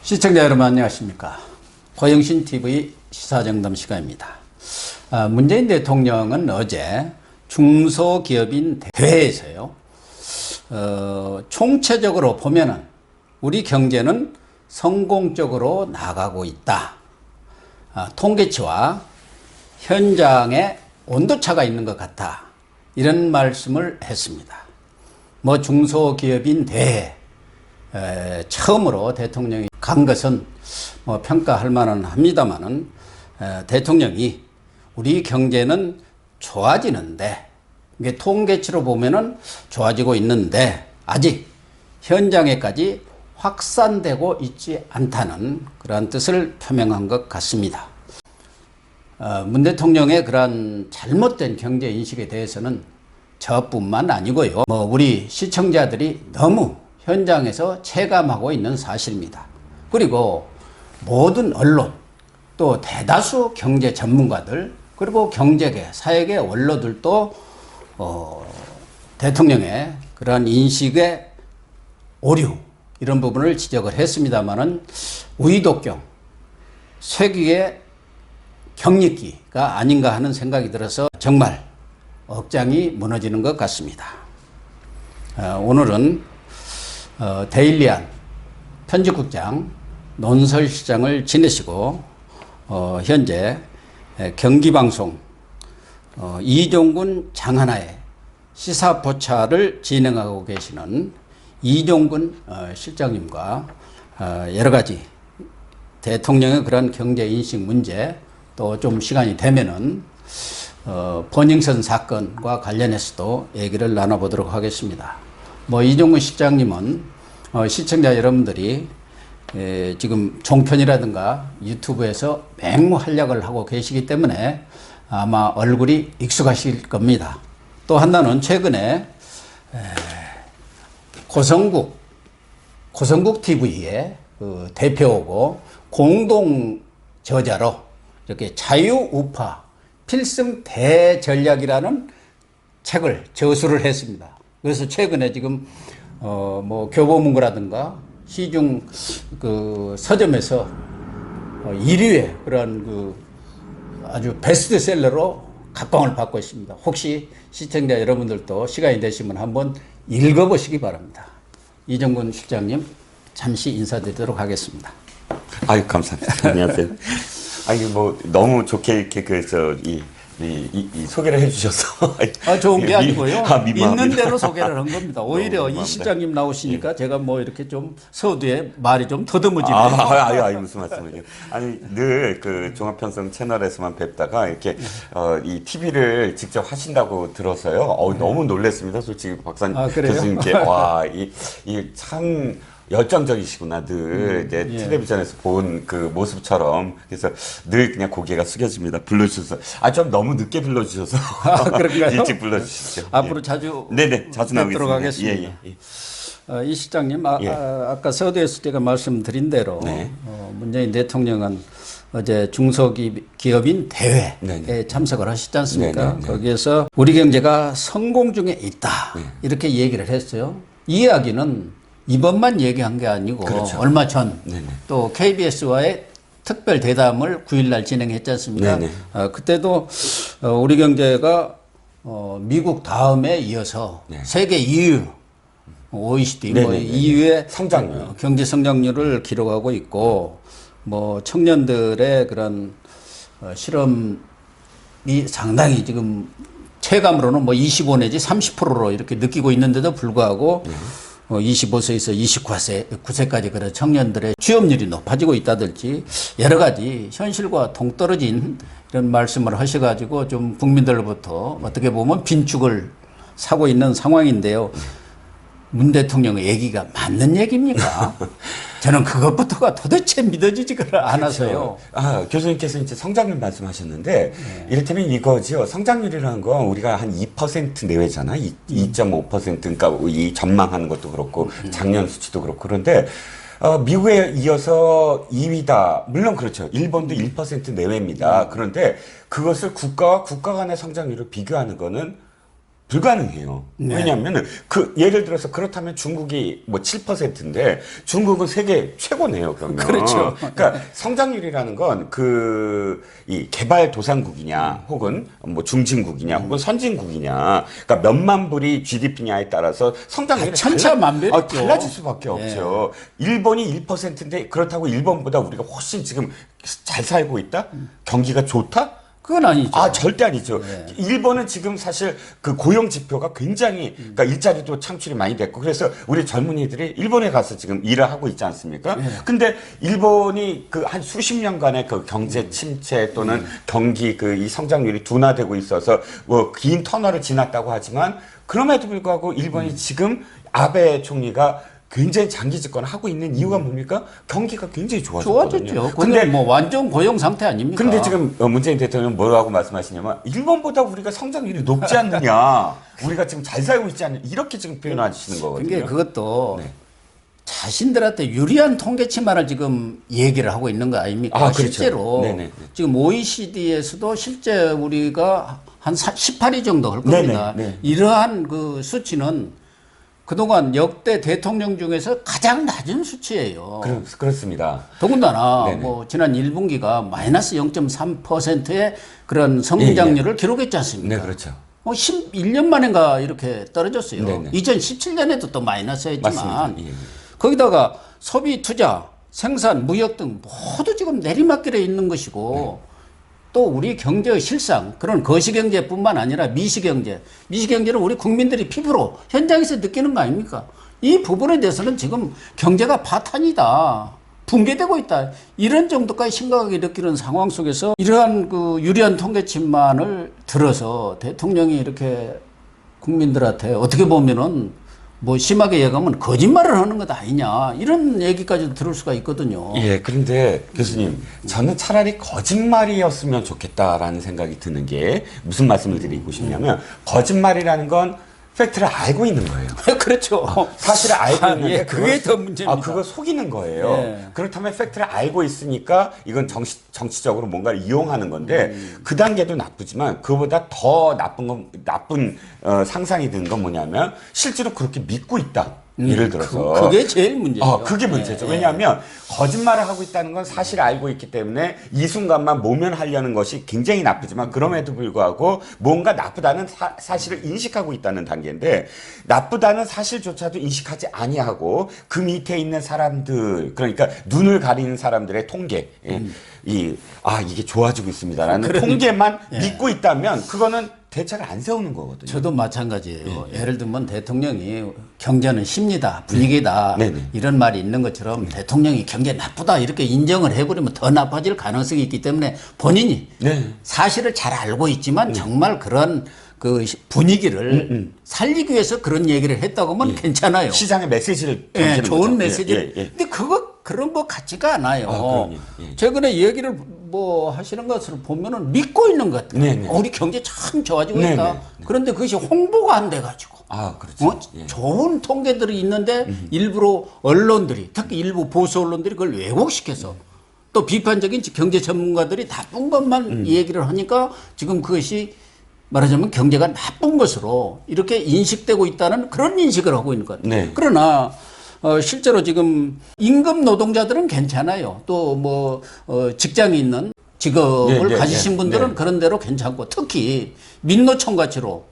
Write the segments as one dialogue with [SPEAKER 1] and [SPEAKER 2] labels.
[SPEAKER 1] 시청자 여러분 안녕하십니까. 허영신 TV 시사정담 시간입니다. 문재인 대통령은 어제 중소기업인 대회에서요, 총체적으로 보면은 우리 경제는 성공적으로 나가고 있다. 통계치와 현장에 온도차가 있는 것 같다. 이런 말씀을 했습니다. 뭐 중소기업인 대회 처음으로 대통령이 간 것은 뭐 평가할 만은 합니다만은 대통령이 우리 경제는 좋아지는데, 이게 통계치로 보면은 좋아지고 있는데 아직 현장에까지 확산되고 있지 않다는 그러한 뜻을 표명한 것 같습니다. 문 대통령의 그러한 잘못된 경제 인식에 대해서는 저뿐만 아니고요, 우리 시청자들이 너무 현장에서 체감하고 있는 사실입니다. 그리고 모든 언론, 또 대다수 경제 전문가들, 그리고 경제계, 사회계 원로들도 대통령의 그러한 인식의 오류, 이런 부분을 지적을 했습니다만은 우이독경, 쇠기의 경리기가 아닌가 하는 생각이 들어서 정말 억장이 무너지는 것 같습니다. 오늘은 데일리안 편집국장 논설시장을 지내시고 현재 경기방송 이종근 장하나의 시사포차를 진행하고 계시는 이종근 실장님과 여러 가지 대통령의 그런 경제인식 문제, 또 좀 시간이 되면은 버닝썬 사건과 관련해서도 얘기를 나눠보도록 하겠습니다. 이종근 실장님은 시청자 여러분들이 지금 종편이라든가 유튜브에서 맹활약을 하고 계시기 때문에 아마 얼굴이 익숙하실 겁니다. 또 하나는 최근에 고성국 TV의 그 대표고 공동 저자로 이렇게 자유우파 필승 대전략이라는 책을 저술을 했습니다. 그래서 최근에 지금 교보문고라든가 시중 그 서점에서 1위의 그런 그 아주 베스트셀러로 각광을 받고 있습니다. 혹시 시청자 여러분들도 시간이 되시면 한번 읽어보시기 바랍니다. 이종근 실장님, 잠시 인사드리도록 하겠습니다.
[SPEAKER 2] 아유, 감사합니다. 안녕하세요. 아니, 너무 좋게 이렇게 이 소개를 해주셔서.
[SPEAKER 1] 좋은 게 아니고요. 있는 대로 소개를 한 겁니다. 오히려
[SPEAKER 2] 이
[SPEAKER 1] 실장님 나오시니까 제가 이렇게 좀 서두에 말이 좀 더듬어지네요.
[SPEAKER 2] 아유, 무슨 말씀이에요. 아니, 늘 그 종합편성 채널에서만 뵙다가 이렇게, 이 TV를 직접 하신다고 들어서요. 너무 놀랐습니다. 솔직히 교수님께. 와, 참, 열정적이시구나, 늘 이제 텔레비전에서 본 그 모습처럼. 그래서 늘 그냥 고개가 숙여집니다. 불러주셔서. 좀 너무 늦게 불러주셔서.
[SPEAKER 1] 그런가요?
[SPEAKER 2] 일찍 불러주시죠.
[SPEAKER 1] 앞으로 자주.
[SPEAKER 2] 네네, 자주 나오겠습니다.
[SPEAKER 1] 하겠습니다. 이 실장님, 아까 서두에서 제가 말씀드린 대로, 문재인 대통령은 어제 중소기업인 대회에 참석을 하셨지 않습니까? 거기에서 우리 경제가 성공 중에 있다. 이렇게 얘기를 했어요. 이 이야기는 이번만 얘기한 게 아니고, 그렇죠, 얼마 전 또 KBS와의 특별 대담을 9일날 진행했지 않습니까? 그때도 우리 경제가 미국 다음에 이어서 세계 2위, OECD 2위의
[SPEAKER 2] 성장률,
[SPEAKER 1] 경제 성장률을 기록하고 있고, 청년들의 그런 실험이 상당히 지금 체감으로는 25 내지 30%로 이렇게 느끼고 있는데도 불구하고 25세에서 29세까지 그런 청년들의 취업률이 높아지고 있다든지 여러 가지 현실과 동떨어진 이런 말씀을 하셔가지고 좀 국민들로부터 어떻게 보면 빈축을 사고 있는 상황인데요. 문 대통령의 얘기가 맞는 얘기입니까? 저는 그것부터가 도대체 믿어지지가 않아서요.
[SPEAKER 2] 교수님께서 이제 성장률 말씀하셨는데, 이를테면 이거죠. 성장률이라는 건 우리가 한 2% 내외잖아. 2.5%, 그러니까 이 전망하는 것도 그렇고, 작년 수치도 그렇고. 그런데, 미국에 이어서 2위다. 물론 그렇죠. 일본도 1% 내외입니다. 그런데 그것을 국가와 국가 간의 성장률을 비교하는 거는 불가능해요.
[SPEAKER 1] 네.
[SPEAKER 2] 왜냐하면 예를 들어서 그렇다면 중국이 뭐 7%인데 중국은 세계 최고네요. 그러면.
[SPEAKER 1] 그렇죠.
[SPEAKER 2] 그러니까 성장률이라는 건 이 개발도상국이냐 혹은 뭐 중진국이냐 혹은 선진국이냐 그러니까 몇만 불이 GDP냐에 따라서 성장률이
[SPEAKER 1] 천차만별이죠.
[SPEAKER 2] 달라질 수밖에 없죠. 일본이 1%인데 그렇다고 일본보다 우리가 훨씬 지금 잘 살고 있다? 경기가 좋다?
[SPEAKER 1] 그건 아니죠.
[SPEAKER 2] 절대 아니죠.
[SPEAKER 1] 네.
[SPEAKER 2] 일본은 지금 사실 그 고용 지표가 굉장히, 그러니까 일자리도 창출이 많이 됐고, 그래서 우리 젊은이들이 일본에 가서 지금 일을 하고 있지 않습니까?
[SPEAKER 1] 네.
[SPEAKER 2] 근데 일본이 그 한 수십 년간의 그 경제 침체 또는 경기 이 성장률이 둔화되고 있어서 뭐 긴 터널을 지났다고 하지만, 그럼에도 불구하고 일본이 지금 아베 총리가 굉장히 장기 집권을 하고 있는 이유가 뭡니까? 경기가 굉장히 좋아졌거든요.
[SPEAKER 1] 좋아졌죠. 근데 뭐 완전 고용 상태 아닙니까?
[SPEAKER 2] 근데 지금 문재인 대통령은 뭐라고 말씀하시냐면 일본보다 우리가 성장률이 높지 않느냐. 우리가 지금 잘 살고 있지 않느냐. 이렇게 지금 표현하시는 거거든요.
[SPEAKER 1] 그게 그것도
[SPEAKER 2] 네.
[SPEAKER 1] 자신들한테 유리한 통계치만을 지금 얘기를 하고 있는 거 아닙니까?
[SPEAKER 2] 그렇죠.
[SPEAKER 1] 실제로
[SPEAKER 2] 네네.
[SPEAKER 1] 지금 OECD에서도 실제 우리가 한 18위 정도 할 겁니다.
[SPEAKER 2] 네네.
[SPEAKER 1] 이러한 그 수치는 그동안 역대 대통령 중에서 가장 낮은 수치예요.
[SPEAKER 2] 그렇습니다.
[SPEAKER 1] 더군다나
[SPEAKER 2] 네네.
[SPEAKER 1] 뭐 지난 1분기가 마이너스 0.3%의 그런 성장률을 기록했지 않습니까?
[SPEAKER 2] 네, 그렇죠.
[SPEAKER 1] 11년 만인가 이렇게 떨어졌어요.
[SPEAKER 2] 네네.
[SPEAKER 1] 2017년에도 또 마이너스였지만
[SPEAKER 2] 맞습니다. 예.
[SPEAKER 1] 거기다가 소비, 투자, 생산, 무역 등 모두 지금 내리막길에 있는 것이고 또 우리 경제의 실상 그런 거시경제뿐만 아니라 미시경제는 우리 국민들이 피부로 현장에서 느끼는 거 아닙니까? 이 부분에 대해서는 지금 경제가 파탄이다. 붕괴되고 있다. 이런 정도까지 심각하게 느끼는 상황 속에서 이러한 그 유리한 통계치만을 들어서 대통령이 이렇게 국민들한테 어떻게 보면은 뭐 심하게 얘기하면 거짓말을 하는 것 아니냐 이런 얘기까지도 들을 수가 있거든요.
[SPEAKER 2] 예, 그런데 교수님, 저는 차라리 거짓말이었으면 좋겠다라는 생각이 드는 게 무슨 말씀을 드리고 싶냐면 거짓말이라는 건 팩트를 알고 있는 거예요.
[SPEAKER 1] 그렇죠.
[SPEAKER 2] 사실을 알고 있는데
[SPEAKER 1] 예, 그게 더 문제입니다.
[SPEAKER 2] 그거 속이는 거예요.
[SPEAKER 1] 예.
[SPEAKER 2] 그렇다면 팩트를 알고 있으니까 이건 정치적으로 뭔가를 이용하는 건데 그 단계도 나쁘지만 그보다 더 나쁜 상상이 드는 건 뭐냐면 실제로 그렇게 믿고 있다. 예를 들어서
[SPEAKER 1] 그게 제일 문제죠.
[SPEAKER 2] 그게 문제죠. 왜냐하면 거짓말을 하고 있다는 건 사실을 알고 있기 때문에 이 순간만 모면하려는 것이 굉장히 나쁘지만 그럼에도 불구하고 뭔가 나쁘다는 사실을 인식하고 있다는 단계인데 나쁘다는 사실조차도 인식하지 아니하고 그 밑에 있는 사람들 그러니까 눈을 가리는 사람들의 통계 이게 좋아지고 있습니다라는 통계만 믿고 있다면 그거는 대책을 안 세우는 거거든요.
[SPEAKER 1] 저도 마찬가지예요. 예를 들면 대통령이 경제는 쉽니다. 분위기다. 이런 말이 있는 것처럼 대통령이 경제 나쁘다 이렇게 인정을 해버리면 더 나빠질 가능성이 있기 때문에 본인이 사실을 잘 알고 있지만 정말 그런 그 분위기를 살리기 위해서 그런 얘기를 했다고 하면 괜찮아요.
[SPEAKER 2] 시장의 메시지를
[SPEAKER 1] 좋은 메시지를. 근데 그런 거 같지가 않아요. 최근에 얘기를 뭐 하시는 것을 보면은 믿고 있는 것 같아요. 우리 경제 참 좋아지고 있다. 그런데 그것이 홍보가 안 돼가지고.
[SPEAKER 2] 그렇죠.
[SPEAKER 1] 좋은 통계들이 있는데 일부러 언론들이 특히 일부 보수 언론들이 그걸 왜곡시켜서 또 비판적인 경제 전문가들이 나쁜 것만 얘기를 하니까 지금 그것이 말하자면 경제가 나쁜 것으로 이렇게 인식되고 있다는 그런 인식을 하고 있는 것 같아요. 그러나 실제로 지금 임금 노동자들은 괜찮아요. 또 뭐 직장이 있는 직업을 가지신 분들은 그런 대로 괜찮고 특히 민노총 같이로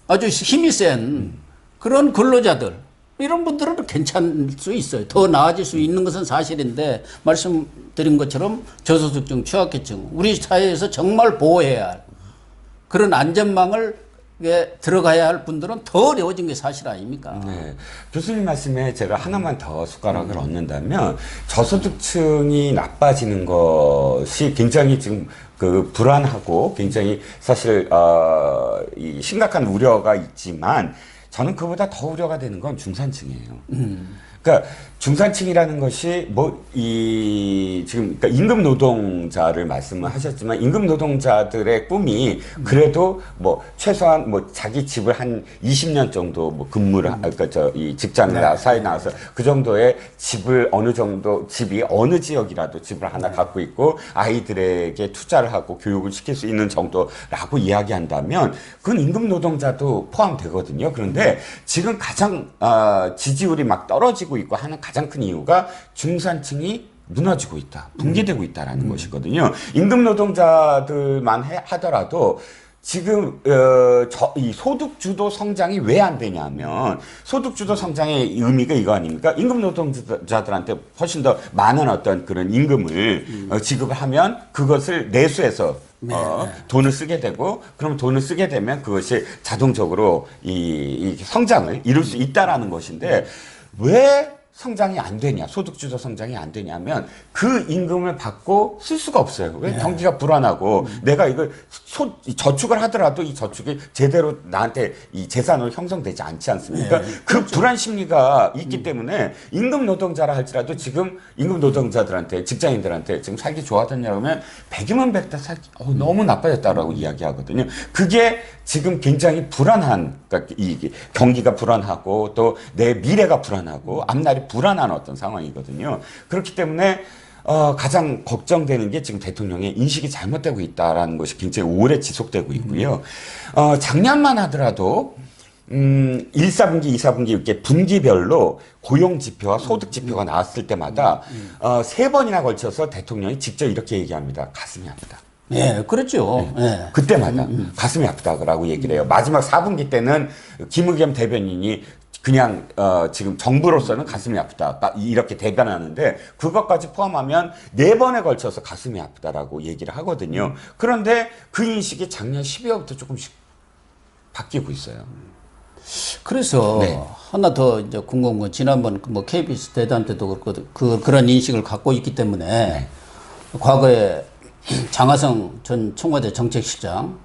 [SPEAKER 1] 아주 힘이 센 그런 근로자들 이런 분들은 괜찮을 수 있어요. 더 나아질 수 있는 것은 사실인데 말씀드린 것처럼 저소득층, 취약계층 우리 사회에서 정말 보호해야 할 그런 안전망을 들어가야 할 분들은 더 어려워진 게 사실 아닙니까?
[SPEAKER 2] 네. 교수님 말씀에 제가 하나만 더 숟가락을 얹는다면 저소득층이 나빠지는 것이 굉장히 지금 불안하고 굉장히 사실 이 심각한 우려가 있지만 저는 그보다 더 우려가 되는 건 중산층이에요. 그러니까 중산층이라는 것이 뭐 지금 그러니까 임금 노동자를 말씀을 하셨지만 임금 노동자들의 꿈이 그래도 뭐 최소한 뭐 자기 집을 한 20년 정도 뭐 근무를 그러니까 이 직장이나 사회 나와서 그 정도의 집을 어느 정도 집이 어느 지역이라도 집을 하나 갖고 있고 아이들에게 투자를 하고 교육을 시킬 수 있는 정도라고 이야기한다면 그건 임금 노동자도 포함되거든요. 그런데 지금 가장 지지율이 막 떨어지고 있고 하는 가장 큰 이유가 중산층이 무너지고 있다, 붕괴되고 있다라는 것이거든요. 임금 노동자들만 하더라도 지금 이 소득주도 성장이 왜 안 되냐면 소득주도 성장의 의미가 이거 아닙니까? 임금 노동자들한테 훨씬 더 많은 어떤 그런 임금을 지급을 하면 그것을 내수해서 돈을 쓰게 되고 그럼 돈을 쓰게 되면 그것이 자동적으로 이 성장을 이룰 수 있다라는 것인데 왜 성장이 안 되냐, 소득주도 성장이 안 되냐면 그 임금을 받고 쓸 수가 없어요. 왜? 경기가 불안하고 내가 이걸 저축을 하더라도 이 저축이 제대로 나한테 이 재산으로 형성되지 않지 않습니까? 그 그렇죠. 불안 심리가 있기 때문에 임금 노동자라 할지라도 지금 임금 노동자들한테 직장인들한테 지금 살기 좋아졌냐 그러면 100이면 100다 살기 너무 나빠졌다라고 이야기하거든요. 그게 지금 굉장히 불안한, 그러니까 이 경기가 불안하고 또 내 미래가 불안하고 앞날이 불안한 어떤 상황이거든요. 그렇기 때문에 가장 걱정되는 게 지금 대통령의 인식이 잘못되고 있다라는 것이 굉장히 오래 지속되고 있고요. 작년만 하더라도 1, 4분기, 2, 4분기 이렇게 분기별로 고용 지표와 소득 지표가 나왔을 때마다 3번이나 걸쳐서 대통령이 직접 이렇게 얘기합니다. 가슴이 아프다.
[SPEAKER 1] 네, 그렇죠. 네.
[SPEAKER 2] 그때마다 가슴이 아프다라고 얘기를 해요. 마지막 4분기 때는 김의겸 대변인이 그냥 지금 정부로서는 가슴이 아프다 이렇게 대변하는데 그것까지 포함하면 4번에 걸쳐서 가슴이 아프다라고 얘기를 하거든요. 그런데 그 인식이 작년 12월부터 조금씩 바뀌고 있어요.
[SPEAKER 1] 그래서 하나 더 이제 궁금한 건 지난번 뭐 KBS 대담 때도 그렇고 그런 인식을 갖고 있기 때문에 과거에 장하성 전 청와대 정책실장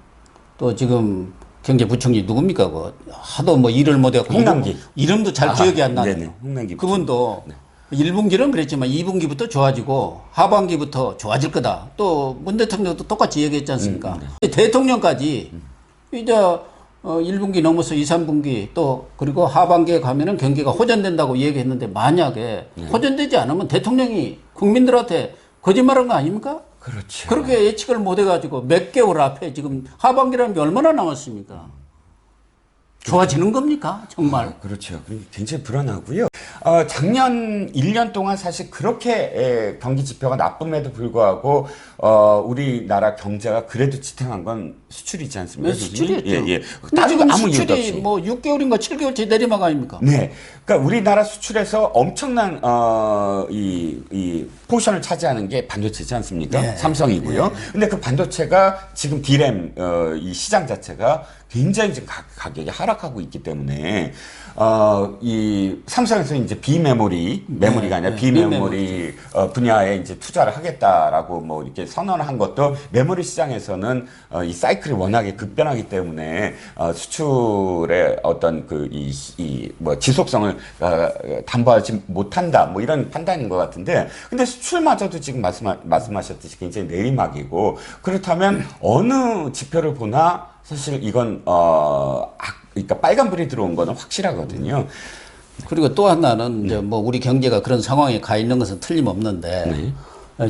[SPEAKER 1] 또 지금 경제부총리 누굽니까? 하도 뭐 일을 못해갖고
[SPEAKER 2] 홍남기
[SPEAKER 1] 이름도 잘 기억이 안 나네요.
[SPEAKER 2] 홍남기
[SPEAKER 1] 그분도 1분기는 그랬지만 2분기부터 좋아지고 하반기부터 좋아질 거다. 또 문 대통령도 똑같이 얘기했지 않습니까? 대통령까지 이제 1분기 넘어서 2, 3분기 또 그리고 하반기에 가면은 경기가 호전된다고 얘기했는데 만약에 호전되지 않으면 대통령이 국민들한테 거짓말한 거 아닙니까?
[SPEAKER 2] 그렇죠.
[SPEAKER 1] 그렇게 예측을 못 해가지고 몇 개월 앞에 지금 하반기라는 게 얼마나 남았습니까? 좋아지는 겁니까? 정말?
[SPEAKER 2] 그렇죠. 굉장히 불안하고요. 작년 1년 동안 사실 그렇게 경기 지표가 나쁨에도 불구하고 우리나라 경제가 그래도 지탱한 건 수출이지 않습니까?
[SPEAKER 1] 네, 수출이었죠.
[SPEAKER 2] 예.
[SPEAKER 1] 근데 지금 수출이 뭐 6개월인가 7개월째 내리막 아닙니까?
[SPEAKER 2] 네. 그러니까 우리나라 수출에서 엄청난 이 포션을 차지하는 게 반도체지 않습니까?
[SPEAKER 1] 네.
[SPEAKER 2] 삼성이고요. 근데 그 반도체가 지금 디램 이 시장 자체가 굉장히 지금 가격이 하락하고 있기 때문에 이 삼성에서 이제 메모리가 아니라 비메모리 분야에 이제 투자를 하겠다라고 뭐 이렇게 선언을 한 것도 메모리 시장에서는 이 사이클이 워낙에 급변하기 때문에 수출의 어떤 뭐 지속성을 담보하지 못한다 뭐 이런 판단인 것 같은데 근데 수출마저도 지금 말씀하셨듯이 굉장히 내리막이고 그렇다면 어느 지표를 보나 사실 이건 그러니까 빨간불이 들어온 거는 확실하거든요.
[SPEAKER 1] 그리고 또 하나는 이제 뭐 우리 경제가 그런 상황에 가 있는 것은 틀림없는데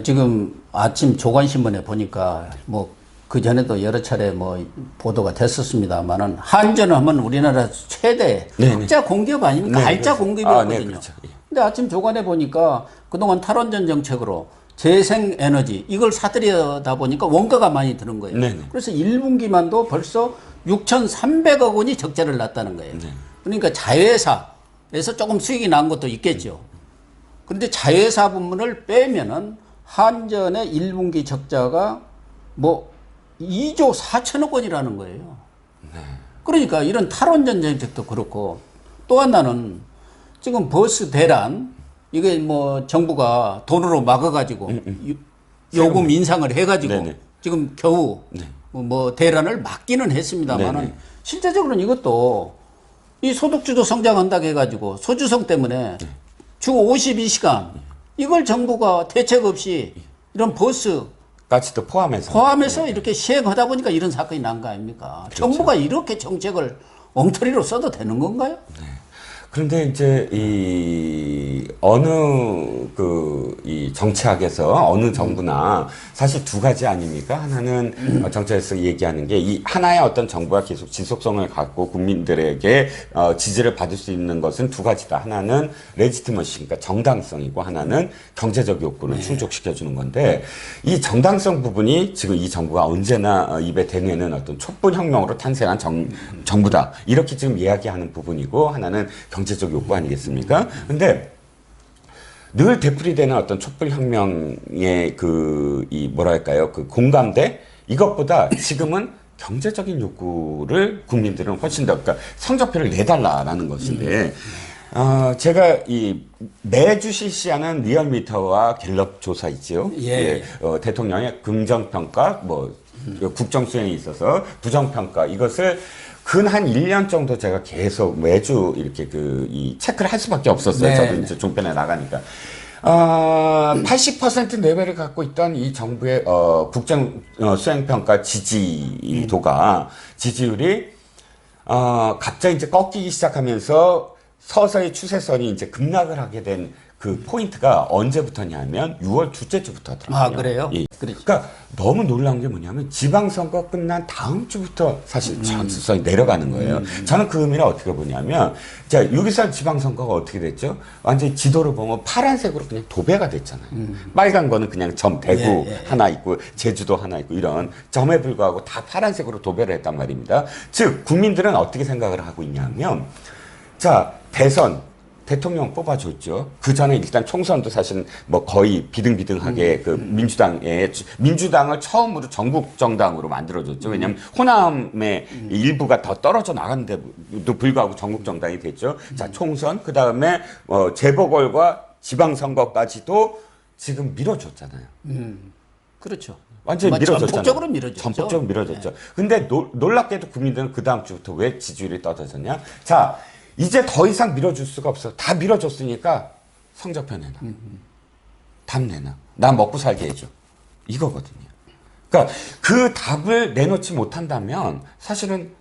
[SPEAKER 1] 지금 아침 조간신문에 보니까 뭐 그 전에도 여러 차례 뭐 보도가 됐었습니다만은 한전을 하면 우리나라 최대 학자 공기업 아닙니까? 알짜 공기업이거든요.
[SPEAKER 2] 그렇죠.
[SPEAKER 1] 근데 아침 조간에 보니까 그동안 탈원전 정책으로 재생에너지 이걸 사들여다 보니까 원가가 많이 드는 거예요. 그래서 1분기만도 벌써 6,300억 원이 적자를 났다는 거예요. 그러니까 자회사에서 조금 수익이 난 것도 있겠죠. 그런데 자회사 부문을 빼면은 한전의 1분기 적자가 뭐 2조 4천억 원이라는 거예요. 그러니까 이런 탈원전 정책도 그렇고 또 하나는 지금 버스 대란 이게 뭐 정부가 돈으로 막아가지고 요금 인상을 해가지고 지금 겨우 뭐 대란을 막기는 했습니다만은 실제적으로는 이것도 이 소득주도 성장한다고 해가지고 소주성 때문에 주 52시간 이걸 정부가 대책 없이 이런 버스
[SPEAKER 2] 까지도 포함해서
[SPEAKER 1] 이렇게 시행하다 보니까 이런 사건이 난 거 아닙니까?
[SPEAKER 2] 그렇죠.
[SPEAKER 1] 정부가 이렇게 정책을 엉터리로 써도 되는 건가요?
[SPEAKER 2] 네. 그런데 이제 이 어느 이 정치학에서 어느 정부나 사실 두 가지 아닙니까? 하나는 정치에서 얘기하는 게 이 하나의 어떤 정부가 계속 지속성을 갖고 국민들에게 지지를 받을 수 있는 것은 두 가지다. 하나는 레지티머시, 그러니까 정당성이고 하나는 경제적 욕구를 충족시켜 주는 건데 이 정당성 부분이 지금 이 정부가 언제나 입에 대내는 어떤 촛불혁명으로 탄생한 정부다. 이렇게 지금 이야기하는 부분이고 하나는 경제적 욕구 아니겠습니까? 근데 늘 되풀이되는 어떤 촛불혁명의 이 뭐랄까요? 그 공감대? 이것보다 지금은 경제적인 욕구를 국민들은 훨씬 더, 그러니까 성적표를 내달라라는 것인데, 제가 매주 실시하는 리얼미터와 갤럽 조사 있지요.
[SPEAKER 1] 예.
[SPEAKER 2] 대통령의 긍정평가, 국정수행에 있어서 부정평가, 이것을 근 한 1년 정도 제가 계속 매주 이렇게 이 체크를 할 수밖에 없었어요.
[SPEAKER 1] 네.
[SPEAKER 2] 저도 이제 종편에 나가니까. 80% 내외를 갖고 있던 이 정부의 국정 수행평가 지지율이 갑자기 이제 꺾이기 시작하면서 서서히 추세선이 이제 급락을 하게 된 그 포인트가 언제부터냐면 6월 둘째 주부터 하더라고요.
[SPEAKER 1] 아, 그래요?
[SPEAKER 2] 예. 그러니까 너무 놀라운 게 뭐냐면 지방선거 끝난 다음 주부터 사실 전수선이 내려가는 거예요. 저는 그 의미를 어떻게 보냐면, 자, 6.24 지방선거가 어떻게 됐죠? 완전히 지도를 보면 파란색으로 그냥 도배가 됐잖아요. 빨간 거는 그냥 대구 하나 있고 제주도 하나 있고 이런 점에 불과하고 다 파란색으로 도배를 했단 말입니다. 즉 국민들은 어떻게 생각을 하고 있냐면, 자, 대통령 뽑아줬죠. 그 전에 일단 총선도 사실 거의 비등비등하게 민주당을 처음으로 전국 정당으로 만들어줬죠. 왜냐하면 호남의 일부가 더 떨어져 나갔는데도 불구하고 전국 정당이 됐죠. 자, 총선, 그 다음에 재보궐과 지방선거까지도 지금 밀어줬잖아요.
[SPEAKER 1] 그렇죠.
[SPEAKER 2] 완전히 밀어줬잖아요.
[SPEAKER 1] 전폭적으로 밀어줬죠.
[SPEAKER 2] 전폭적으로 밀어줬죠. 근데 놀랍게도 국민들은 그 다음 주부터 왜 지지율이 떨어졌냐? 자, 이제 더 이상 밀어줄 수가 없어. 다 밀어줬으니까 성적표 내놔. 답 내놔. 나 먹고 살게 해줘. 이거거든요. 그러니까 그 답을 내놓지 못한다면 사실은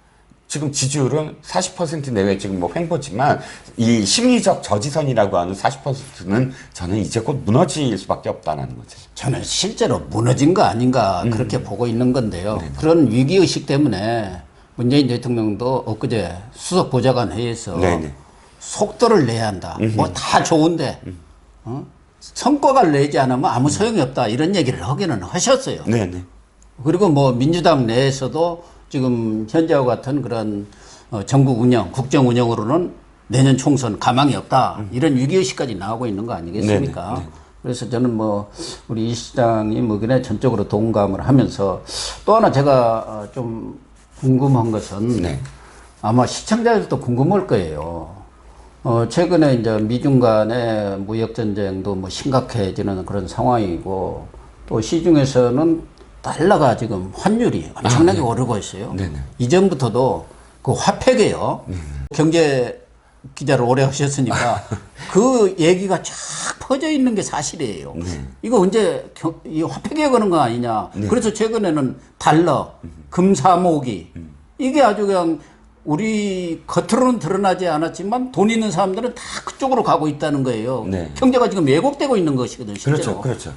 [SPEAKER 2] 지금 지지율은 40% 내외 지금 횡보지만 이 심리적 저지선이라고 하는 40%는 저는 이제 곧 무너질 수밖에 없다는 거죠.
[SPEAKER 1] 저는 실제로 무너진 거 아닌가 그렇게 보고 있는 건데요.
[SPEAKER 2] 네네.
[SPEAKER 1] 그런 위기의식 때문에 문재인 대통령도 엊그제 수석 보좌관 회의에서
[SPEAKER 2] 네네.
[SPEAKER 1] 속도를 내야 한다. 다 좋은데 성과를 내지 않으면 아무 소용이 없다. 이런 얘기를 하기는 하셨어요.
[SPEAKER 2] 네네.
[SPEAKER 1] 그리고 민주당 내에서도 지금 현재와 같은 그런 전국 운영, 국정 운영으로는 내년 총선 가망이 없다. 이런 위기의식까지 나오고 있는 거 아니겠습니까?
[SPEAKER 2] 네네.
[SPEAKER 1] 그래서 저는 우리 이 시장이 의견에 전적으로 동감을 하면서 또 하나 제가 좀 궁금한 것은 아마 시청자들도 궁금할 거예요. 최근에 이제 미중 간의 무역 전쟁도 심각해지는 그런 상황이고 또 시중에서는 달러가 지금 환율이 엄청나게 오르고 있어요.
[SPEAKER 2] 네네.
[SPEAKER 1] 이전부터도 그 화폐 개혁 경제 기자를 오래 하셨으니까 그 얘기가 쫙 퍼져 있는 게 사실이에요. 이거 언제 이 화폐 개혁하는 거 아니냐. 그래서 최근에는 달러, 금사모기 이게 아주 그냥 우리 겉으로는 드러나지 않았지만 돈 있는 사람들은 다 그쪽으로 가고 있다는 거예요. 경제가 지금 왜곡되고 있는 것이거든요. 실제로.
[SPEAKER 2] 그렇죠.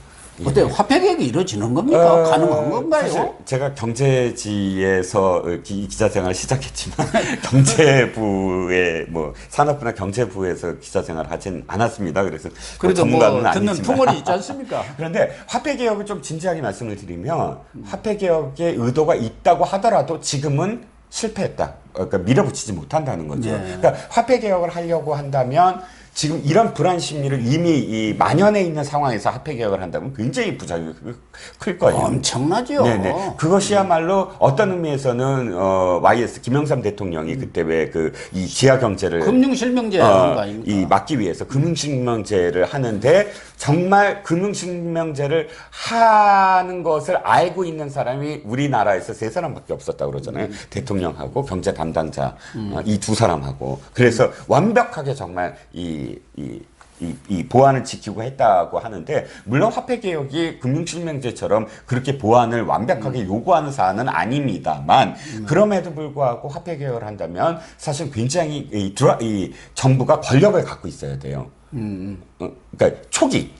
[SPEAKER 1] 어때 화폐 개혁이 이루어지는 겁니까? 가능한 건가요?
[SPEAKER 2] 사실 제가 경제지에서 기자 생활을 시작했지만 경제부의 산업부나 경제부에서 기자 생활을 하진 않았습니다. 그래서
[SPEAKER 1] 그래도
[SPEAKER 2] 전문가는
[SPEAKER 1] 듣는
[SPEAKER 2] 아니지만
[SPEAKER 1] 풍월이 있지 않습니까?
[SPEAKER 2] 그런데 화폐 개혁을 좀 진지하게 말씀을 드리면 화폐 개혁의 의도가 있다고 하더라도 지금은 실패했다. 그러니까 밀어붙이지 못한다는 거죠. 그러니까 화폐 개혁을 하려고 한다면 지금 이런 불안 심리를 이미 만연해 있는 상황에서 화폐 개혁을 한다면 굉장히 부작용이 클 거예요.
[SPEAKER 1] 엄청나죠.
[SPEAKER 2] 네네. 그것이야말로 어떤 의미에서는 YS 김영삼 대통령이 그때 왜 이 지하 경제를
[SPEAKER 1] 금융실명제 하는 거 아닙니까?
[SPEAKER 2] 막기 위해서 금융실명제를 하는데 정말 금융실명제를 하는 것을 알고 있는 사람이 우리나라에서 3사람밖에 없었다고 그러잖아요. 대통령하고 경제 담당자 이 2사람하고 그래서 완벽하게 정말 이 보안을 지키고 했다고 하는데, 물론 화폐개혁이 금융실명제처럼 그렇게 보안을 완벽하게 요구하는 사안은 아닙니다만, 그럼에도 불구하고 화폐개혁을 한다면 사실 굉장히 이 정부가 권력을 갖고 있어야 돼요. 그러니까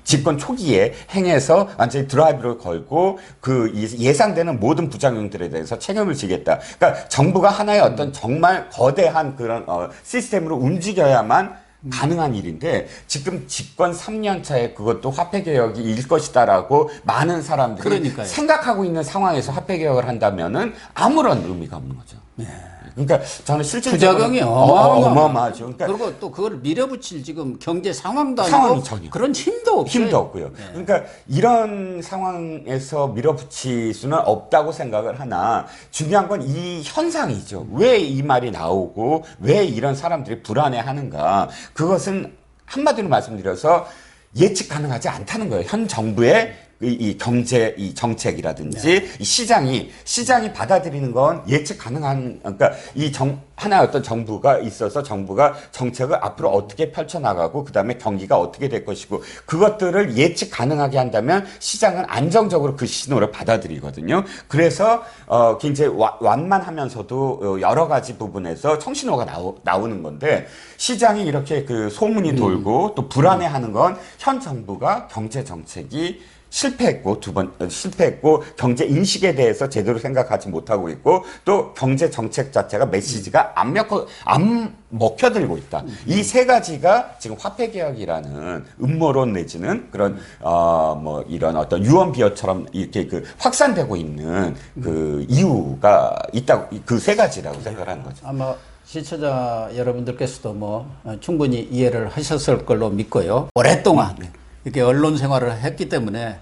[SPEAKER 2] 집권 초기에 행해서 완전히 드라이브를 걸고 그 예상되는 모든 부작용들에 대해서 책임을 지겠다. 그러니까 정부가 하나의 어떤 정말 거대한 그런 시스템으로 움직여야만 가능한 일인데, 지금 집권 3년 차에 그것도 화폐개혁이 일 것이다라고 많은 사람들이
[SPEAKER 1] 그러니까요.
[SPEAKER 2] 생각하고 있는 상황에서 화폐개혁을 한다면은 아무런 의미가 없는 거죠.
[SPEAKER 1] 네.
[SPEAKER 2] 그러니까 저는 실질적으로
[SPEAKER 1] 부작용이
[SPEAKER 2] 어마어마하죠. 그러니까
[SPEAKER 1] 그리고 또 그걸 밀어붙일 지금 경제 상황도
[SPEAKER 2] 상황이
[SPEAKER 1] 아니고
[SPEAKER 2] 전혀.
[SPEAKER 1] 그런 힘도 없어요.
[SPEAKER 2] 힘도 없고요.
[SPEAKER 1] 네.
[SPEAKER 2] 그러니까 이런 상황에서 밀어붙일 수는 없다고 생각을 하나, 중요한 건 이 현상이죠. 왜 이 말이 나오고 왜 이런 사람들이 불안해하는가. 그것은 한마디로 말씀드려서 예측 가능하지 않다는 거예요. 현 정부의 이 경제, 이 정책이라든지 이 시장이 받아들이는 건 예측 가능한, 그러니까 하나의 어떤 정부가 있어서 정부가 정책을 앞으로 어떻게 펼쳐나가고 그다음에 경기가 어떻게 될 것이고 그것들을 예측 가능하게 한다면 시장은 안정적으로 그 신호를 받아들이거든요. 그래서 굉장히 완만하면서도 여러 가지 부분에서 청신호가 나오는 건데, 시장이 이렇게 그 소문이 돌고 또 불안해하는 건 현 정부가 경제 정책이 실패했고 경제 인식에 대해서 제대로 생각하지 못하고 있고, 또 경제 정책 자체가 메시지가 안 먹혀들고 있다. 이 세 가지가 지금 화폐개혁이라는 음모론 내지는 그런 뭐 이런 어떤 유언비어처럼 이렇게 그 확산되고 있는 그 이유가 있다. 그 세 가지라고 생각하는 거죠.
[SPEAKER 1] 아마 시청자 여러분들께서도 뭐 충분히 이해를 하셨을 걸로 믿고요. 오랫동안 이렇게 언론 생활을 했기 때문에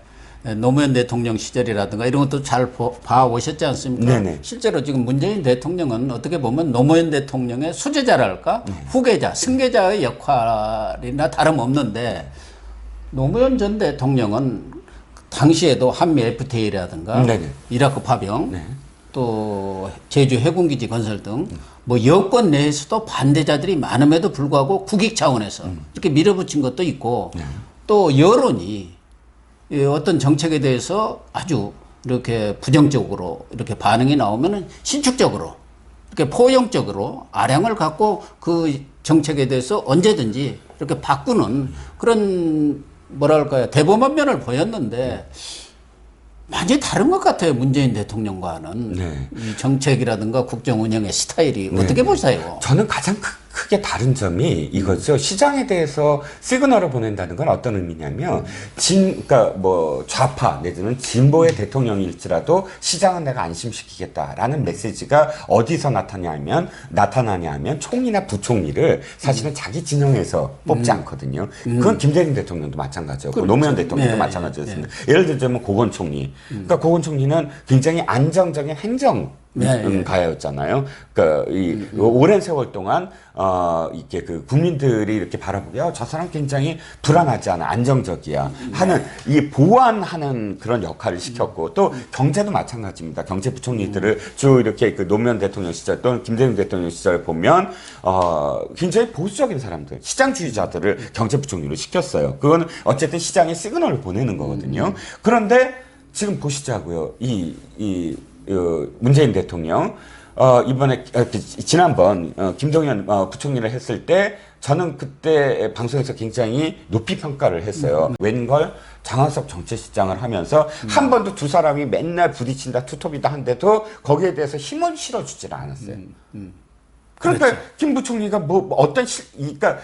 [SPEAKER 1] 노무현 대통령 시절이라든가 이런 것도 잘 봐오셨지 않습니까?
[SPEAKER 2] 네네.
[SPEAKER 1] 실제로 지금 문재인 대통령은 어떻게 보면 노무현 대통령의 수제자랄까? 후계자, 승계자의 역할이나 다름없는데, 노무현 전 대통령은 당시에도 한미 FTA라든가
[SPEAKER 2] 네네.
[SPEAKER 1] 이라크 파병, 또 제주 해군기지 건설 등 뭐 여권 내에서도 반대자들이 많음에도 불구하고 국익 차원에서 이렇게 밀어붙인 것도 있고, 또 여론이 어떤 정책에 대해서 아주 이렇게 부정적으로 이렇게 반응이 나오면은 신축적으로 이렇게 포용적으로 아량을 갖고 그 정책에 대해서 언제든지 이렇게 바꾸는 그런 뭐랄까요, 대범한 면을 보였는데, 완전히 다른 것 같아요. 문재인 대통령과는 이 정책이라든가 국정 운영의 스타일이 어떻게 보세요?
[SPEAKER 2] 저는 가장 크게 다른 점이 이거죠. 시장에 대해서 시그널을 보낸다는 건 어떤 의미냐면, 그러니까 뭐 좌파 내지는 진보의 대통령일지라도 시장은 내가 안심시키겠다라는 메시지가 어디서 나타나냐면 총리나 부총리를 사실은 자기 진영에서 뽑지 않거든요. 그건 김대중 대통령도 마찬가지였고,
[SPEAKER 1] 그렇죠.
[SPEAKER 2] 노무현 대통령도 마찬가지였습니다. 예를 들자면 고건 총리. 그러니까 고건 총리는 굉장히 안정적인 행정 가였잖아요. 그러니까 이 오랜 세월 동안 이렇게 그 국민들이 이렇게 바라보게, 저 사람 굉장히 불안하지 않아, 안정적이야 하는 이 보완하는 그런 역할을 시켰고, 또 경제도 마찬가지입니다. 경제부총리들을 쭉 이렇게 그 노무현 대통령 시절 또는 김대중 대통령 시절 보면 굉장히 보수적인 사람들, 시장주의자들을 경제부총리로 시켰어요. 그거는 어쨌든 시장에 시그널을 보내는 거거든요. 그런데 지금 보시자고요. 문재인 대통령, 이번에, 지난번, 김동연 부총리를 했을 때, 저는 그때 방송에서 굉장히 높이 평가를 했어요. 웬걸 장한석 정책실장을 하면서 한 번도 두 사람이 맨날 부딪힌다, 투톱이다 한데도 거기에 대해서 힘을 실어주질 않았어요. 그러니까 그렇죠. 김 부총리가 그러니까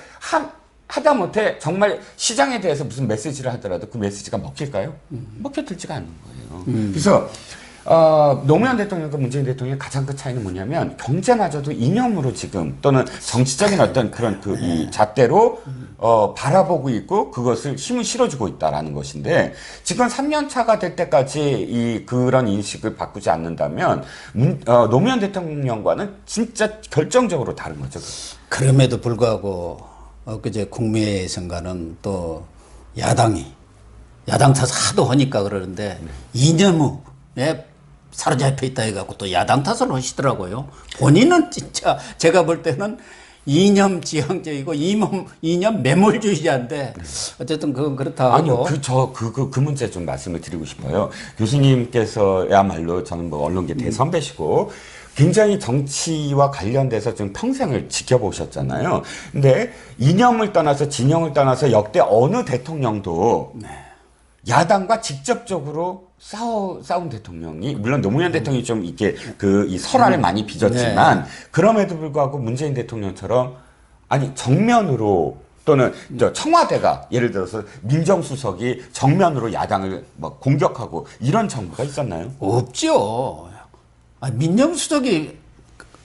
[SPEAKER 2] 하다못해 정말 시장에 대해서 무슨 메시지를 하더라도 그 메시지가 먹힐까요? 먹혀들지가 않는 거예요. 그래서 노무현 대통령과 문재인 대통령의 가장 큰 차이는 뭐냐면, 경제마저도 이념으로 지금 또는 정치적인 어떤 그런 이 잣대로 바라보고 있고 그것을 힘을 실어주고 있다라는 것인데, 지금 3년 차가 될 때까지 그런 인식을 바꾸지 않는다면 노무현 대통령과는 진짜 결정적으로 다른 거죠.
[SPEAKER 1] 그럼에도 불구하고 엊그제 국무회의에선가는 또 야당 탓을 하도 하니까 그러는데, 이념에 사로잡혀 있다 해갖고 또 야당 탓을 하시더라고요. 본인은 진짜 제가 볼 때는 이념 지향적이고 이념 매몰주의자인데 어쨌든 그건 그렇다 하고.
[SPEAKER 2] 아니요, 그 문제 좀 말씀을 드리고 싶어요. 교수님께서야말로 저는 뭐 언론계 대선배시고 굉장히 정치와 관련돼서 좀 평생을 지켜보셨잖아요. 근데 이념을 떠나서 진영을 떠나서 역대 어느 대통령도 네. 야당과 직접적으로 싸운 대통령이, 물론 노무현 대통령이 좀 이렇게 이 설화를 많이 빚었지만, 네. 그럼에도 불구하고 문재인 대통령처럼, 아니, 정면으로, 또는 청와대가 예를 들어서 민정수석이 정면으로 야당을 막 공격하고 이런 정부가 있었나요?
[SPEAKER 1] 없죠. 민정수석이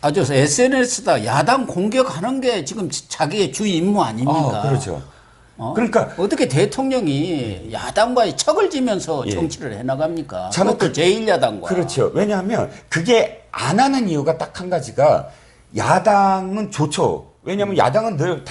[SPEAKER 1] 아주 SNS다 야당 공격하는 게 지금 자기의 주 임무 아닙니까?
[SPEAKER 2] 그렇죠. 그러니까
[SPEAKER 1] 어떻게 대통령이 야당과의 척을 지면서 정치를 해나갑니까? 저는 제1야당과.
[SPEAKER 2] 그렇죠. 왜냐하면 그게 안 하는 이유가 딱 한 가지가, 야당은 좋죠. 왜냐하면 야당은 늘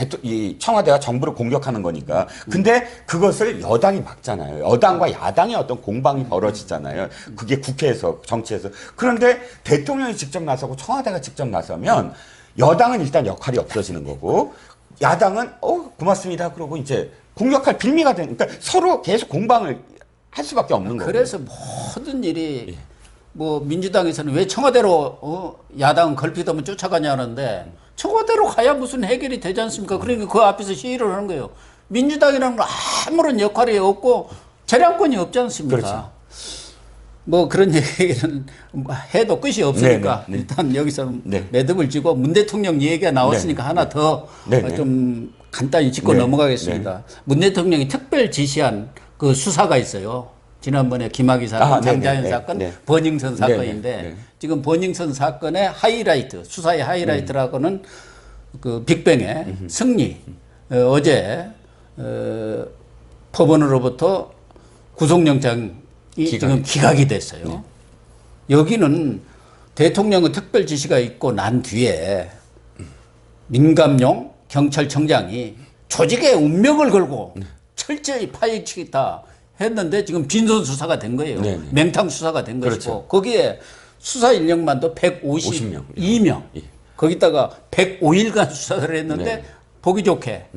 [SPEAKER 2] 청와대가 정부를 공격하는 거니까. 근데 그것을 여당이 막잖아요. 여당과 야당의 어떤 공방이 벌어지잖아요. 그게 국회에서, 정치에서. 그런데 대통령이 직접 나서고 청와대가 직접 나서면 여당은 일단 역할이 없어지는 거고, 야당은 고맙습니다 그러고 이제 공격할 빌미가 되는, 그러니까 서로 계속 공방을 할 수밖에 없는 거예요.
[SPEAKER 1] 그래서 모든 일이 뭐 민주당에서는 왜 청와대로 야당은 걸핏하면 쫓아가냐는데, 청와대로 가야 무슨 해결이 되지 않습니까? 그러니까 그 앞에서 시위를 하는 거예요. 민주당이라는 건 아무런 역할이 없고 재량권이 없지 않습니까? 그렇죠. 뭐 그런 얘기는 해도 끝이 없으니까 네네. 일단 여기서 매듭을 지고 문 대통령 얘기가 나왔으니까 네네. 하나 더 좀 간단히 짚고 넘어가겠습니다. 문 대통령이 특별 지시한 그 수사가 있어요. 지난번에 김학의 사건, 장자연 사건, 버닝썬 사건인데 지금 버닝썬 사건의 하이라이트, 수사의 하이라이트라고는 그 빅뱅의 승리. 어제 법원으로부터 구속영장이 지금 기각이 됐어요. 여기는 대통령의 특별 지시가 있고 난 뒤에 민감용 경찰청장이 조직의 운명을 걸고 철저히 파헤치겠다 했는데 지금 빈손 수사가 된 거예요. 맹탕 수사가 된 것이고 그렇죠. 거기에 수사 인력만도 152명. 거기다가 105일간 수사를 했는데 보기 좋게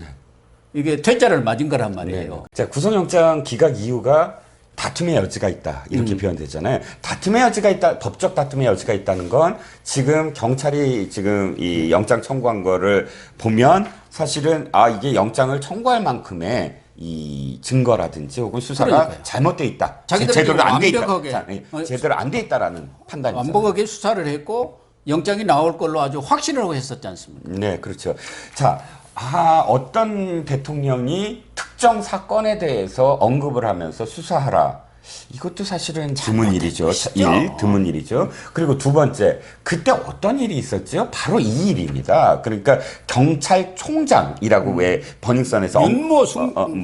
[SPEAKER 1] 이게 퇴짜를 맞은 거란 말이에요.
[SPEAKER 2] 자, 구속영장 기각 이유가 다툼의 여지가 있다 이렇게 표현되잖아요. 다툼의 여지가 있다, 법적 다툼의 여지가 있다는 건 지금 경찰이 지금 이 영장 청구한 거를 보면 사실은 이게 영장을 청구할 만큼의 이 증거라든지 혹은 수사가 그러니까요. 잘못돼 있다. 제대로 안 돼 있다. 제대로 안 돼 있다라는 판단이
[SPEAKER 1] 완벽하게 수사를 했고 영장이 나올 걸로 아주 확신을 하고 했었지 않습니까?
[SPEAKER 2] 네, 그렇죠. 자, 어떤 대통령이 특정 사건에 대해서 언급을 하면서 수사하라. 이것도 사실은 드문 일이죠. 드문 일이죠. 그리고 두 번째, 그때 어떤 일이 있었죠? 바로 이 일입니다. 그러니까 경찰총장이라고 왜 버닝썬에서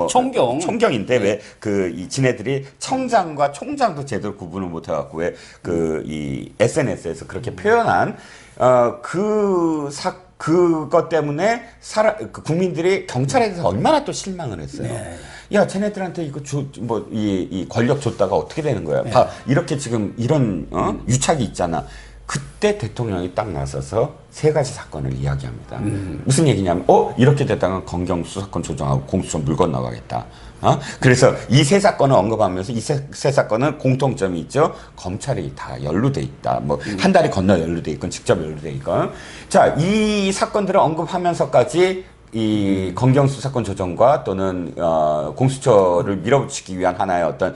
[SPEAKER 2] 총경인데 왜 이 지네들이 청장과 총장도 제대로 구분을 못 해갖고 왜 이 SNS에서 그렇게 표현한 그것 때문에 국민들이 경찰에 대해서 얼마나 또 실망을 했어요. 야, 쟤네들한테 이거 이 권력 줬다가 어떻게 되는 거야? 이렇게 지금 이런 유착이 있잖아. 그때 대통령이 딱 나서서 세 가지 사건을 이야기합니다. 무슨 얘기냐면, 이렇게 됐다가 검경 수사권 조정하고 공수처 물 건너가겠다. 그래서 이 세 사건을 언급하면서 이 세 사건은 공통점이 있죠. 검찰이 다 연루돼 있다. 뭐 한 달이 건너 연루돼 있건 직접 연루돼 있건. 자, 이 사건들을 언급하면서까지 이 검경 수사권 조정과 또는 공수처를 밀어붙이기 위한 하나의 어떤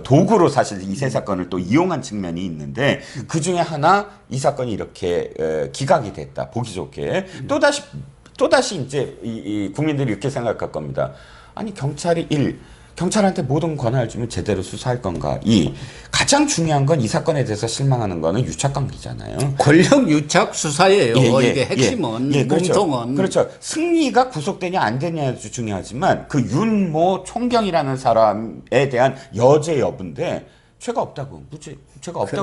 [SPEAKER 2] 도구로 사실 이 세 사건을 또 이용한 측면이 있는데 그 중에 하나 이 사건이 이렇게 기각이 됐다. 보기 좋게 또다시 이제 이 국민들이 이렇게 생각할 겁니다. 아니 경찰한테 모든 권한을 주면 제대로 수사할 건가? 가장 중요한 건 이 사건에 대해서 실망하는 거는 유착관계잖아요.
[SPEAKER 1] 권력 유착 수사예요. 이게 핵심은 공통은.
[SPEAKER 2] 그렇죠. 승리가 구속되냐 안 되냐도 중요하지만 그 윤모 총경이라는 사람에 대한 여죄 여부인데 죄가 없다고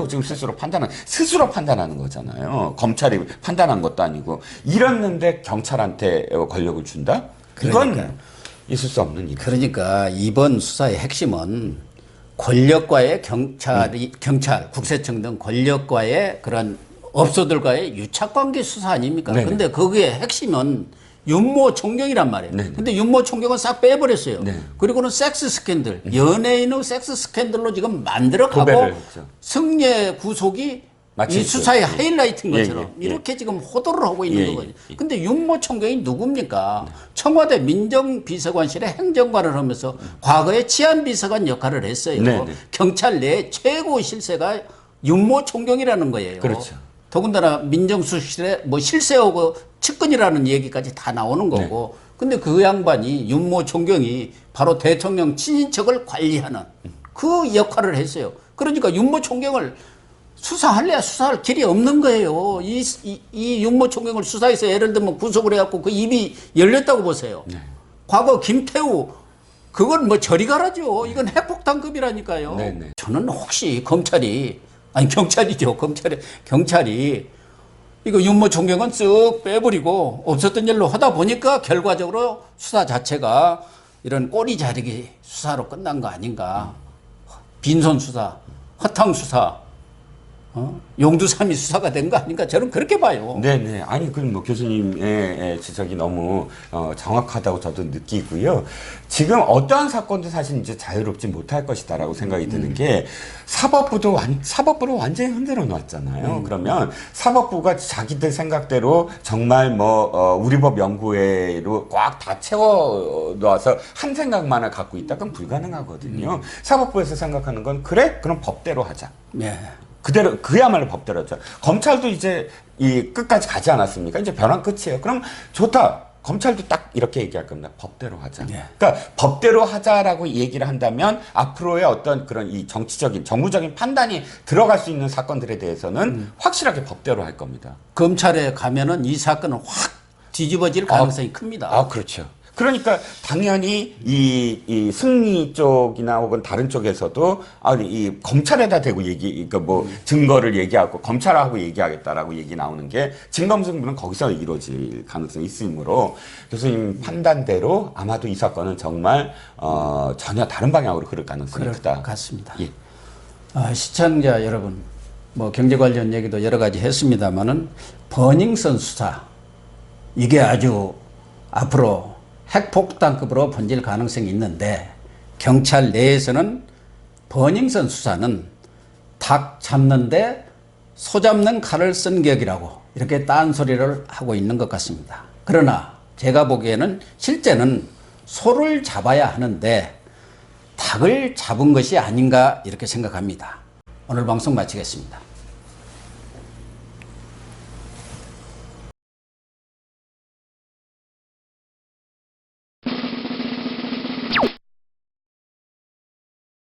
[SPEAKER 2] 지금 스스로 판단하는 거잖아요. 검찰이 판단한 것도 아니고 이랬는데 경찰한테 권력을 준다? 이건 있을 수 없는 일.
[SPEAKER 1] 그러니까 이번 수사의 핵심은 권력과의 경찰, 국세청 등 권력과의 그런 업소들과의 유착관계 수사 아닙니까?
[SPEAKER 2] 네네.
[SPEAKER 1] 근데 거기에 핵심은 윤모 총경이란 말이에요.
[SPEAKER 2] 네네.
[SPEAKER 1] 근데 윤모 총경은 싹 빼버렸어요.
[SPEAKER 2] 네.
[SPEAKER 1] 그리고는 섹스 스캔들, 연예인의 섹스 스캔들로 지금 만들어가고
[SPEAKER 2] 도배를 했죠.
[SPEAKER 1] 승리의 구속이
[SPEAKER 2] 마치
[SPEAKER 1] 이 수사의
[SPEAKER 2] 예.
[SPEAKER 1] 하이라이트인 것처럼
[SPEAKER 2] 예.
[SPEAKER 1] 이렇게 지금 호도를 하고 있는
[SPEAKER 2] 예.
[SPEAKER 1] 거거든요. 근데 윤모 총경이 누굽니까? 청와대 민정비서관실의 행정관을 하면서 과거에 치안비서관 역할을 했어요.
[SPEAKER 2] 네네.
[SPEAKER 1] 경찰 내 최고 실세가 윤모 총경이라는 거예요.
[SPEAKER 2] 그렇죠.
[SPEAKER 1] 더군다나 민정수석실에 뭐 실세하고 측근이라는 얘기까지 다 나오는 거고. 근데 그 양반이 윤모 총경이 바로 대통령 친인척을 관리하는 그 역할을 했어요. 그러니까 윤모 총경을 수사할래야 수사할 길이 없는 거예요. 이 윤모 총경을 수사해서 예를 들면 구속을 해갖고 그 입이 열렸다고 보세요.
[SPEAKER 2] 네.
[SPEAKER 1] 과거 김태우 그건 뭐 저리 가라죠. 이건 핵폭탄급이라니까요.
[SPEAKER 2] 네네.
[SPEAKER 1] 저는 혹시 검찰이 아니 경찰이죠. 경찰이 이거 윤모 총경은 쓱 빼버리고 없었던 일로 하다 보니까 결과적으로 수사 자체가 이런 꼬리 자르기 수사로 끝난 거 아닌가. 빈손 수사, 허탕 수사, 용두사미 수사가 된 거 아닌가 저는 그렇게 봐요.
[SPEAKER 2] 네네. 아니 그럼 뭐 교수님의 지적이 너무 정확하다고 저도 느끼고요. 지금 어떠한 사건도 사실 이제 자유롭지 못할 것이다라고 생각이 드는 게 사법부를 완전히 흔들어 놨잖아요. 그러면 사법부가 자기들 생각대로 정말 우리 법 연구회로 꽉 다 채워 놔서 한 생각만을 갖고 있다 그럼 불가능하거든요. 사법부에서 생각하는 건 그래? 그럼 법대로 하자.
[SPEAKER 1] 네.
[SPEAKER 2] 그대로 그야말로 법대로죠. 검찰도 이제 이 끝까지 가지 않았습니까? 이제 변환 끝이에요. 그럼 좋다. 검찰도 딱 이렇게 얘기할 겁니다. 법대로 하자.
[SPEAKER 1] 네.
[SPEAKER 2] 그러니까 법대로 하자라고 얘기를 한다면 앞으로의 어떤 그런 이 정무적인 판단이 들어갈 수 있는 사건들에 대해서는 확실하게 법대로 할 겁니다.
[SPEAKER 1] 검찰에 가면은 이 사건은 확 뒤집어질 가능성이 큽니다.
[SPEAKER 2] 아, 그렇죠. 그러니까 당연히 이 승리 쪽이나 혹은 다른 쪽에서도 이 검찰에다 대고 그러니까 증거를 얘기하고 검찰하고 얘기하겠다라고 얘기 나오는 게 진검승부는 거기서 이루어질 가능성이 있으므로 교수님 판단대로 아마도 이 사건은 정말 전혀 다른 방향으로 흐를 가능성이
[SPEAKER 1] 그럴
[SPEAKER 2] 크다.
[SPEAKER 1] 것 같습니다.
[SPEAKER 2] 예.
[SPEAKER 1] 시청자 여러분, 뭐 경제 관련 얘기도 여러 가지 했습니다만은 버닝썬 수사 이게 아주 앞으로 핵폭탄급으로 번질 가능성이 있는데 경찰 내에서는 버닝썬 수사는 닭 잡는데 소 잡는 칼을 쓴 격이라고 이렇게 딴소리를 하고 있는 것 같습니다. 그러나 제가 보기에는 실제는 소를 잡아야 하는데 닭을 잡은 것이 아닌가 이렇게 생각합니다. 오늘 방송 마치겠습니다.